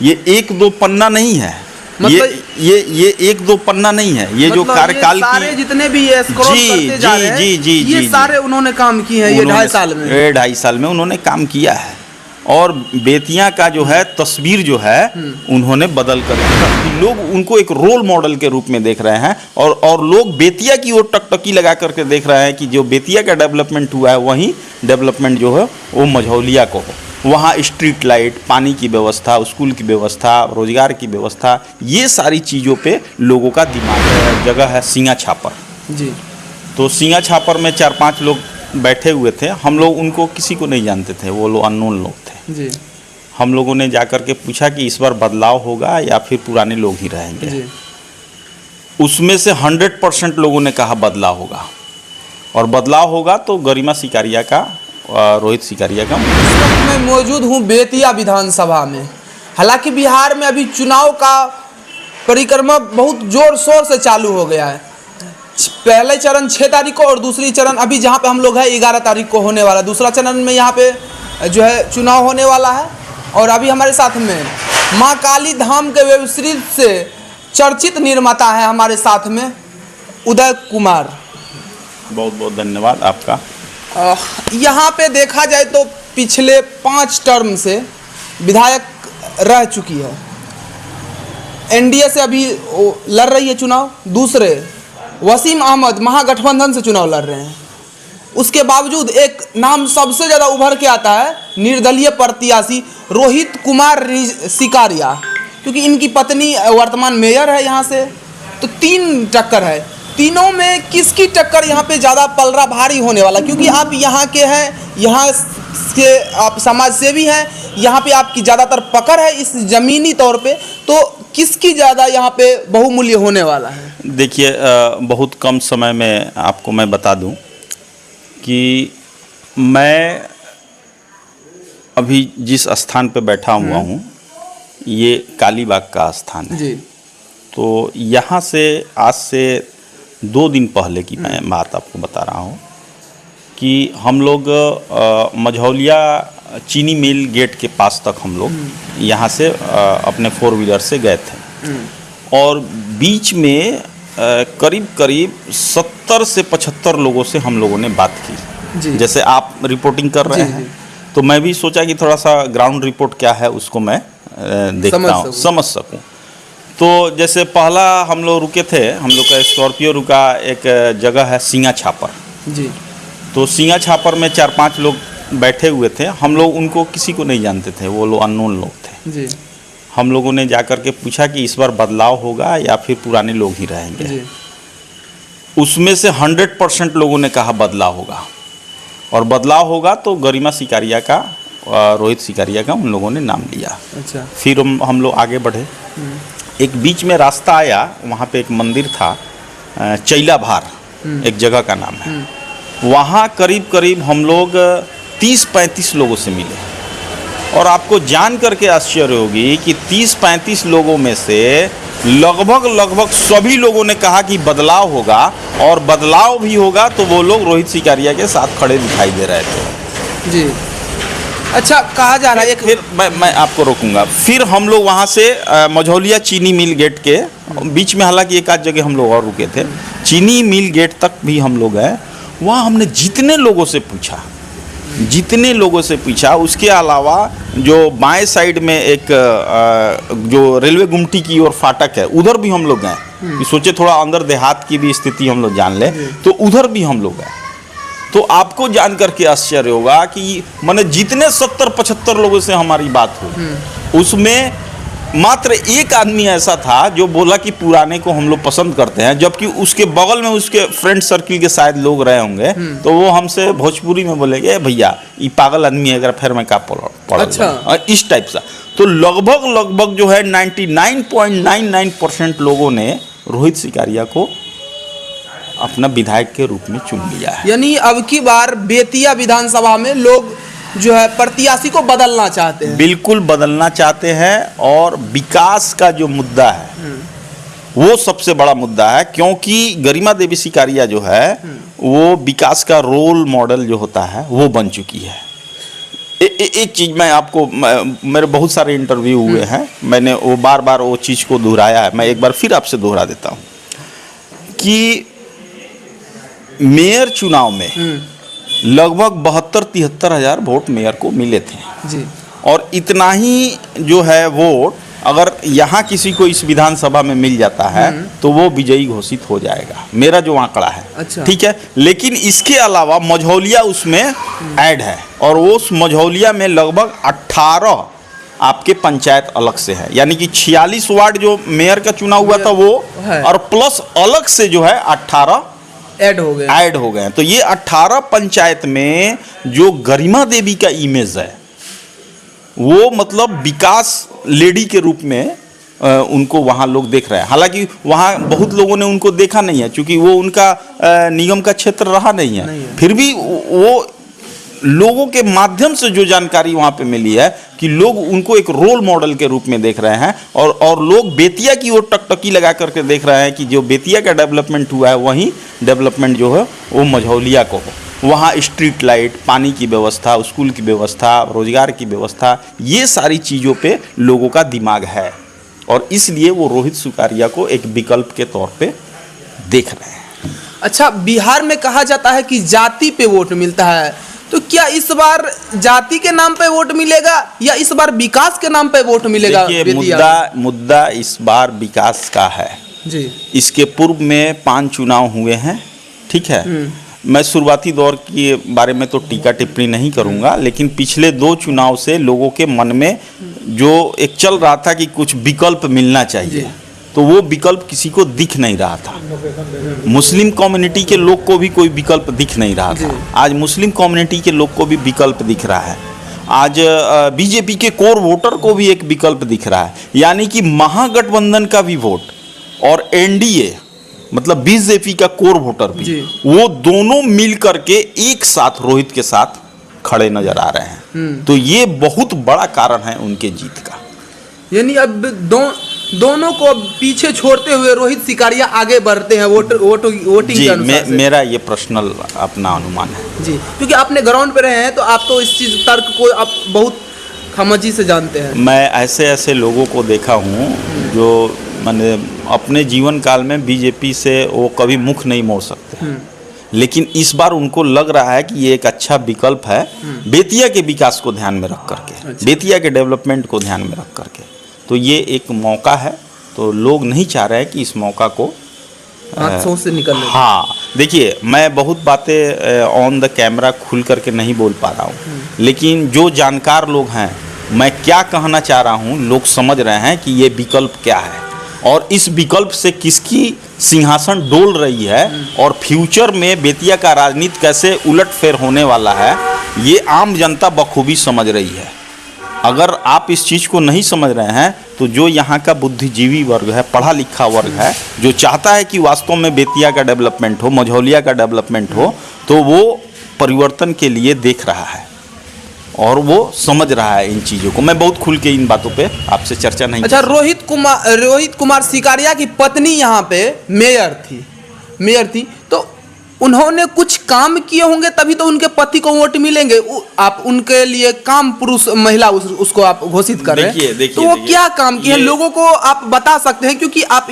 ये एक दो पन्ना नहीं है, मतलब ये एक दो पन्ना नहीं है, ये जो कार्यकाल की सारे जितने भी ये स्क्रॉल करते जा रहे हैं, ये सारे उन्होंने काम किए हैं ये 2.5 साल में। 2.5 साल में उन्होंने काम किया है। और बेतिया का जो है तस्वीर जो है उन्होंने बदल कर लोग उनको एक रोल मॉडल के रूप में देख रहे हैं, और लोग बेतिया की ओर टकटकी लगा करके देख रहे हैं कि जो बेतिया का डेवलपमेंट हुआ है वही डेवलपमेंट जो है वो मझौलिया को हो। वहाँ स्ट्रीट लाइट, पानी की व्यवस्था, स्कूल की व्यवस्था, रोजगार की व्यवस्था, ये सारी चीज़ों पे लोगों का दिमाग है। जगह है सिंगा छापर जी। तो सिंगा छापर में 4-5 लोग बैठे हुए थे। हम लोग उनको किसी को नहीं जानते थे, वो लोग अननोन लोग थे जी। हम लोगों ने जाकर के पूछा कि इस बार बदलाव होगा या फिर पुराने लोग ही रहेंगे जी। उसमें से 100% लोगों ने कहा बदलाव होगा, और बदलाव होगा तो गरिमा सिकारिया का, रोहित सिकारिया का। इस वक्त मैं मौजूद हूँ बेतिया विधानसभा में। हालांकि बिहार में अभी चुनाव का परिक्रमा बहुत जोर शोर से चालू हो गया है। पहले चरण 6 तारीख को और दूसरी चरण अभी जहाँ पे हम लोग हैं 11 तारीख को होने वाला। दूसरा चरण में यहाँ पे जो है चुनाव होने वाला है। और अभी हमारे साथ में माँ काली धाम के वेब सीरीज से चर्चित निर्माता है हमारे साथ में उदय कुमार। बहुत बहुत धन्यवाद आपका। यहाँ पे देखा जाए तो पिछले 5 टर्म से विधायक रह चुकी है। एनडीए से अभी लड़ रही है चुनाव। दूसरे वसीम अहमद महागठबंधन से चुनाव लड़ रहे हैं। उसके बावजूद एक नाम सबसे ज़्यादा उभर के आता है, निर्दलीय प्रत्याशी रोहित कुमार सिकारिया, क्योंकि इनकी पत्नी वर्तमान मेयर है यहाँ से। तो 3 टक्कर है। तीनों में किसकी टक्कर यहाँ पे ज़्यादा पलड़ा भारी होने वाला? क्योंकि आप यहाँ के हैं, यहाँ से आप समाज सेवी हैं, यहाँ पे आपकी ज़्यादातर पकड़ है इस ज़मीनी तौर पे, तो किसकी ज़्यादा यहाँ पे बहुमूल्य होने वाला है? देखिए, बहुत कम समय में आपको मैं बता दूं कि मैं अभी जिस स्थान पे बैठा हुआ हूँ ये कालीबाग का स्थान है जी। तो यहाँ से आज से 2 दिन पहले की मैं बात आपको बता रहा हूँ कि हम लोग मझौलिया चीनी मिल गेट के पास तक हम लोग यहाँ से अपने 4 व्हीलर से गए थे। और बीच में करीब करीब 70 से 75 लोगों से हम लोगों ने बात की। जैसे आप रिपोर्टिंग कर रहे हैं तो मैं भी सोचा कि थोड़ा सा ग्राउंड रिपोर्ट क्या है उसको मैं देखता हूँ, समझ सकूँ। तो जैसे पहला हम लोग रुके थे, हम लोग का स्कॉर्पियो रुका एक जगह है सिंगा छापर जी। तो सिंगा छापर में 4-5 लोग बैठे हुए थे। हम लोग उनको किसी को नहीं जानते थे, वो लोग अननोन लोग थे जी। हम लोगों ने जाकर के पूछा कि इस बार बदलाव होगा या फिर पुराने लोग ही रहेंगे जी। उसमें से 100% लोगों ने कहा बदलाव होगा, और बदलाव होगा तो गरिमा सिकारिया का, रोहित सिकारिया का उन लोगों ने नाम लिया। अच्छा। फिर हम लोग आगे बढ़े। एक बीच में रास्ता आया, वहाँ पे एक मंदिर था, चैला भार एक जगह का नाम है। वहाँ करीब करीब हम लोग 30-35 लोगों से मिले। और जान करके आश्चर्य होगी कि 30-35 लोगों में से लगभग सभी लोगों ने कहा कि बदलाव होगा, और बदलाव भी होगा तो वो लोग रोहित सिकारिया के साथ खड़े दिखाई दे रहे थे जी। अच्छा, कहा जा रहा है फिर मैं आपको रोकूंगा। फिर हम लोग वहाँ से मझौलिया चीनी मिल गेट के बीच में, हालांकि एक आध जगह हम लोग और रुके थे, चीनी मिल गेट तक भी हम लोग गए। वहाँ हमने जितने लोगों से पूछा, उसके अलावा जो बाएं साइड में एक जो रेलवे गुमटी की ओर फाटक है, उधर भी हम लोग गए कि सोचे थोड़ा अंदर देहात की भी स्थिति हम लोग जान ले, तो उधर भी हम लोग गए। तो आपको जान करके आश्चर्य होगा कि माने जितने 70-75 लोगों से हमारी बात हुई, उसमें मात्र एक आदमी ऐसा था जो बोला कि पुराने को हम लोग पसंद करते हैं, जबकि उसके बगल में उसके फ्रेंड सर्किल के शायद लोग रहे होंगे, तो वो हमसे भोजपुरी में बोलेंगे, भैया ये पागल आदमी है, अगर फिर मैं का पढ़। अच्छा। इस टाइप सा। तो लगभग जो है 99.99% लोगों ने रोहित सिकारिया को अपना विधायक के रूप में चुन लिया है। यानी अब की बार बेतिया विधानसभा में लोग जो है प्रत्याशी को बदलना चाहते हैं। बिल्कुल बदलना चाहते हैं, और विकास का जो मुद्दा है वो सबसे बड़ा मुद्दा है, क्योंकि गरिमा देवी सिकारिया जो है वो विकास का रोल मॉडल जो होता है वो बन चुकी है। एक चीज़ मैं आपको, मेरे बहुत सारे इंटरव्यू हुए हैं, मैंने वो बार बार वो चीज़ को दोहराया है, मैं एक बार फिर आपसे दोहरा देता हूँ कि मेयर चुनाव में लगभग 72-73 हज़ार वोट मेयर को मिले थे जी। और इतना ही जो है वोट अगर यहाँ किसी को इस विधानसभा में मिल जाता है तो वो विजयी घोषित हो जाएगा, मेरा जो आंकड़ा है। अच्छा। ठीक है, लेकिन इसके अलावा मझौलिया उसमें ऐड है और उस मझौलिया में लगभग 18 आपके पंचायत अलग से है, यानी कि 46 वार्ड जो मेयर का चुनाव हुआ था वो है। और प्लस अलग से जो है 18 ऐड हो गए। तो ये 18 पंचायत में जो गरिमा देवी का इमेज है वो मतलब विकास लेडी के रूप में उनको वहाँ लोग देख रहे हैं। हालांकि वहाँ बहुत लोगों ने उनको देखा नहीं है क्योंकि वो उनका निगम का क्षेत्र रहा नहीं है। फिर भी वो लोगों के माध्यम से जो जानकारी वहाँ पे मिली है कि लोग उनको एक रोल मॉडल के रूप में देख रहे हैं और लोग बेतिया की ओर टकटकी लगा करके देख रहे हैं कि जो बेतिया का डेवलपमेंट हुआ है वही डेवलपमेंट जो है वो मझौलिया को हो। वहाँ स्ट्रीट लाइट, पानी की व्यवस्था, स्कूल की व्यवस्था, रोजगार की व्यवस्था, ये सारी चीज़ों पे लोगों का दिमाग है और इसलिए वो रोहित सुकारिया को एक विकल्प के तौर पे देख रहे हैं। अच्छा, बिहार में कहा जाता है कि जाति पे वोट मिलता है, तो क्या इस बार जाति के नाम पे वोट मिलेगा या इस बार विकास के नाम पे वोट मिलेगा? देखिए, मुद्दा इस बार विकास का है जी। इसके पूर्व में 5 चुनाव हुए हैं, ठीक है। मैं शुरुआती दौर के बारे में तो टीका टिप्पणी नहीं करूंगा, लेकिन पिछले 2 चुनाव से लोगों के मन में जो एक चल रहा था कि कुछ विकल्प मिलना चाहिए, तो वो विकल्प किसी को दिख नहीं रहा था। मुस्लिम कम्युनिटी के लोग को भी कोई विकल्प दिख नहीं रहा था। आज मुस्लिम कम्युनिटी के लोग को भी विकल्प दिख रहा है। आज बीजेपी के कोर वोटर को भी एक विकल्प दिख रहा है, यानी कि महागठबंधन का भी वोट और एनडीए मतलब बीजेपी का कोर वोटर भी, वो दोनों मिल करके एक साथ रोहित के साथ खड़े नजर आ रहे हैं। तो ये बहुत बड़ा कारण है उनके जीत का। यानी अब दोनों को पीछे छोड़ते हुए रोहित सिकारिया आगे बढ़ते हैं वोटिंग के अनुसार से। मेरा ये पर्सनल अपना अनुमान है जी, क्योंकि आपने ग्राउंड पे रहे हैं तो आप तो इस चीज तर्क को आप बहुत खमजी से जानते हैं। मैं ऐसे लोगों को देखा हूँ जो मैंने अपने जीवन काल में बीजेपी से वो कभी मुख नहीं मोड़ सकते, लेकिन इस बार उनको लग रहा है कि ये एक अच्छा विकल्प है बेतिया के विकास को ध्यान में रख करके। अच्छा। बेतिया के डेवलपमेंट को ध्यान में रख करके, तो ये एक मौका है। तो लोग नहीं चाह रहे हैं कि इस मौका को हाथों से निकल ले। हाँ, देखिए, मैं बहुत बातें ऑन द कैमरा खुल करके नहीं बोल पा रहा हूँ, लेकिन जो जानकार लोग हैं, मैं क्या कहना चाह रहा हूँ, लोग समझ रहे हैं कि ये विकल्प क्या है और इस विकल्प से किसकी सिंहासन डोल रही है और फ्यूचर में बेतिया का राजनीति कैसे उलटफेर होने वाला है, ये आम जनता बखूबी समझ रही है। अगर आप इस चीज़ को नहीं समझ रहे हैं तो जो यहाँ का बुद्धिजीवी वर्ग है, पढ़ा लिखा वर्ग है, जो चाहता है कि वास्तव में बेतिया का डेवलपमेंट हो, मझौलिया का डेवलपमेंट हो, तो वो परिवर्तन के लिए देख रहा है और वो समझ रहा है इन चीज़ों को। मैं बहुत खुल के इन बातों पे आपसे चर्चा नहीं। अच्छा, रोहित कुमार सिकारिया की पत्नी यहाँ पे मेयर थी, तो उन्होंने कुछ काम किए होंगे तभी तो उनके पति को वोट मिलेंगे। आप उनके लिए काम पुरुष महिला उसको आप घोषित कर रहे हैं, तो वो क्या काम किए हैं लोगों को आप बता सकते हैं? क्योंकि आप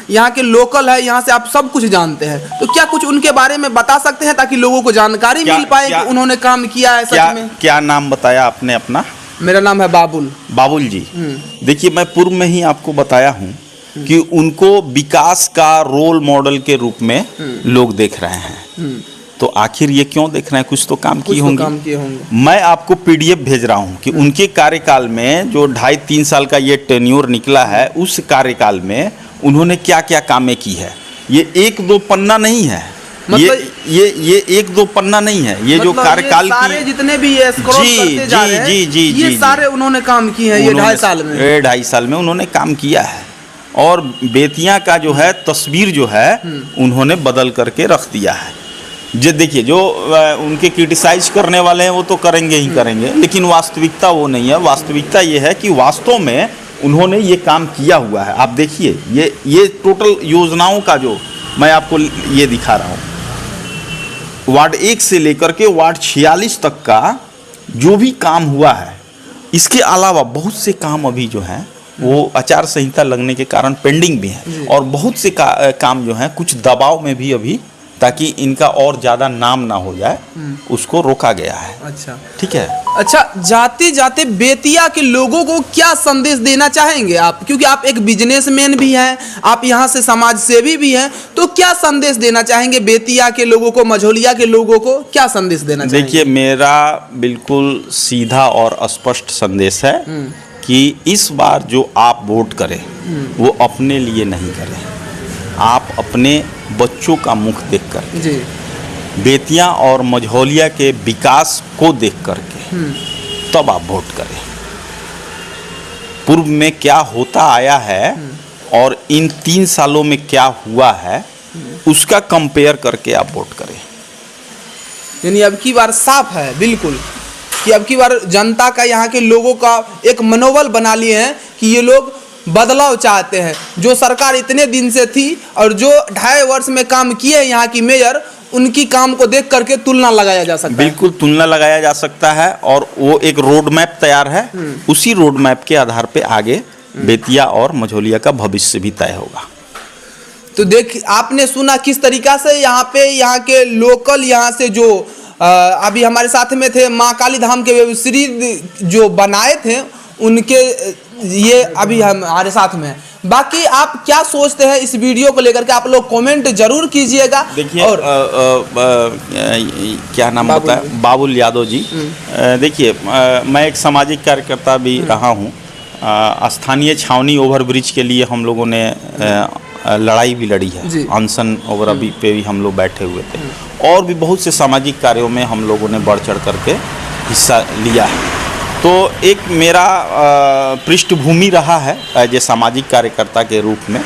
यहाँ के लोकल है, यहाँ से आप सब कुछ जानते हैं, तो क्या कुछ उनके बारे में बता सकते हैं ताकि लोगों को जानकारी मिल पाए कि उन्होंने काम किया है सच में? क्या नाम बताया आपने अपना? मेरा नाम है बाबुल जी। देखिए, मैं पूर्व में ही आपको बताया हूँ कि उनको विकास का रोल मॉडल के रूप में लोग देख रहे हैं। तो आखिर ये क्यों देख रहे हैं? कुछ तो काम किए होंगे। मैं आपको पीडीएफ भेज रहा हूँ कि उनके कार्यकाल में जो 2.5-3 साल का ये टेन्योर निकला है, उस कार्यकाल में उन्होंने क्या क्या कामें की है। ये 1-2 पन्ना नहीं है, मतलब ये 1-2 पन्ना नहीं है, ये जो कार्यकाल की जितने भी ये ये सारे उन्होंने काम किए हैं। ये 2.5 साल में उन्होंने काम किया है और बेतिया का जो है तस्वीर जो है उन्होंने बदल करके रख दिया है। जो देखिए, जो उनके क्रिटिसाइज करने वाले हैं वो तो करेंगे ही करेंगे, लेकिन वास्तविकता वो नहीं है। वास्तविकता ये है कि वास्तव में उन्होंने ये काम किया हुआ है। आप देखिए, ये टोटल योजनाओं का जो मैं आपको ये दिखा रहा हूँ, वार्ड 1 से लेकर के वार्ड 46 तक का जो भी काम हुआ है, इसके अलावा बहुत से काम अभी जो हैं वो आचार संहिता लगने के कारण पेंडिंग भी हैं, और बहुत से काम जो हैं कुछ दबाव में भी अभी, ताकि इनका और ज़्यादा नाम ना हो जाए, उसको रोका गया है। अच्छा, ठीक है। अच्छा, जाते जाते बेतिया के लोगों को क्या संदेश देना चाहेंगे आप, क्योंकि आप एक बिजनेसमैन भी हैं, आप यहाँ से समाज सेवी भी हैं, तो क्या संदेश देना चाहेंगे बेतिया के लोगों को, मझौलिया के लोगों को क्या संदेश देना चाहेंगे? देखिए, मेरा बिल्कुल सीधा और स्पष्ट संदेश है कि इस बार जो आप वोट करें वो अपने लिए नहीं करें, आप अपने बच्चों का मुख देखकर, जी, बेतिया और मझौलिया के विकास को देख करके तब आप वोट करें। पूर्व में क्या होता आया है और इन 3 सालों में क्या हुआ है, उसका कंपेयर करके आप वोट करें। यानी अब की बार साफ है बिल्कुल कि अब की बार जनता का, यहाँ के लोगों का एक मनोबल बना लिए हैं कि ये लोग बदलाव चाहते हैं। जो सरकार इतने दिन से थी और जो 2.5 वर्ष में काम किए हैं यहाँ की मेयर, उनकी काम को देख करके तुलना लगाया जा सकता है। बिल्कुल तुलना लगाया जा सकता है, और वो एक रोड मैप तैयार है, उसी रोड मैप के आधार पे आगे बेतिया और मझौलिया का भविष्य भी तय होगा। तो देख, आपने सुना किस तरीका से यहाँ पे, यहाँ के लोकल, यहाँ से जो अभी हमारे साथ में थे माँ काली धाम के श्री जो बनाए थे, उनके ये अभी हमारे साथ में है। बाकी आप क्या सोचते हैं इस वीडियो को लेकर के, आप लोग कमेंट जरूर कीजिएगा। देखिए, और क्या नाम होता है, बाबुल यादव जी। देखिए, मैं एक सामाजिक कार्यकर्ता भी रहा हूँ। स्थानीय छावनी ओवरब्रिज के लिए हम लोगों ने लड़ाई भी लड़ी है, अनशन ओवर अभी पे भी हम लोग बैठे हुए थे, और भी बहुत से सामाजिक कार्यों में हम लोगों ने बढ़ चढ़ करके हिस्सा लिया है। तो एक मेरा पृष्ठभूमि रहा है एज ए सामाजिक कार्यकर्ता के रूप में।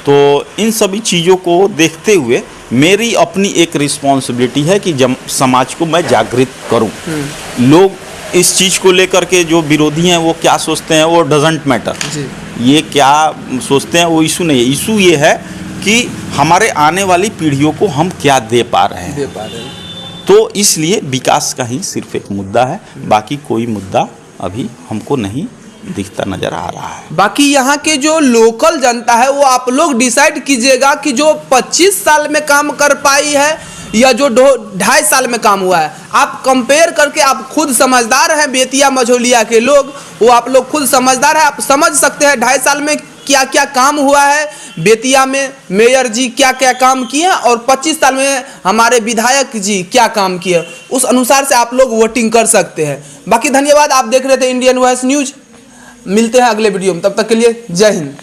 तो इन सभी चीज़ों को देखते हुए मेरी अपनी एक रिस्पॉन्सिबिलिटी है कि समाज को मैं जागृत करूं। लोग इस चीज़ को लेकर के जो विरोधी हैं वो क्या सोचते हैं, वो डजेंट मैटर। ये क्या सोचते हैं वो इशू नहीं है। इशू ये है कि हमारे आने वाली पीढ़ियों को हम क्या दे पा रहे हैं। तो इसलिए विकास का ही सिर्फ एक मुद्दा है, बाकी कोई मुद्दा अभी हमको नहीं दिखता नजर आ रहा है। बाकी यहाँ के जो लोकल जनता है वो आप लोग डिसाइड कीजिएगा कि जो 25 साल में काम कर पाई है या जो 2.5 साल में काम हुआ है, आप कंपेयर करके, आप खुद समझदार हैं बेतिया मझौलिया के लोग, वो आप लोग खुद समझदार हैं, आप समझ सकते हैं 2.5 साल में क्या क्या काम हुआ है बेतिया में, मेयर जी क्या क्या काम किए और 25 साल में हमारे विधायक जी क्या काम किए, उस अनुसार से आप लोग वोटिंग कर सकते हैं। बाकी धन्यवाद, आप देख रहे थे इंडियन वॉइस न्यूज। मिलते हैं अगले वीडियो में, तब तक के लिए जय हिंद।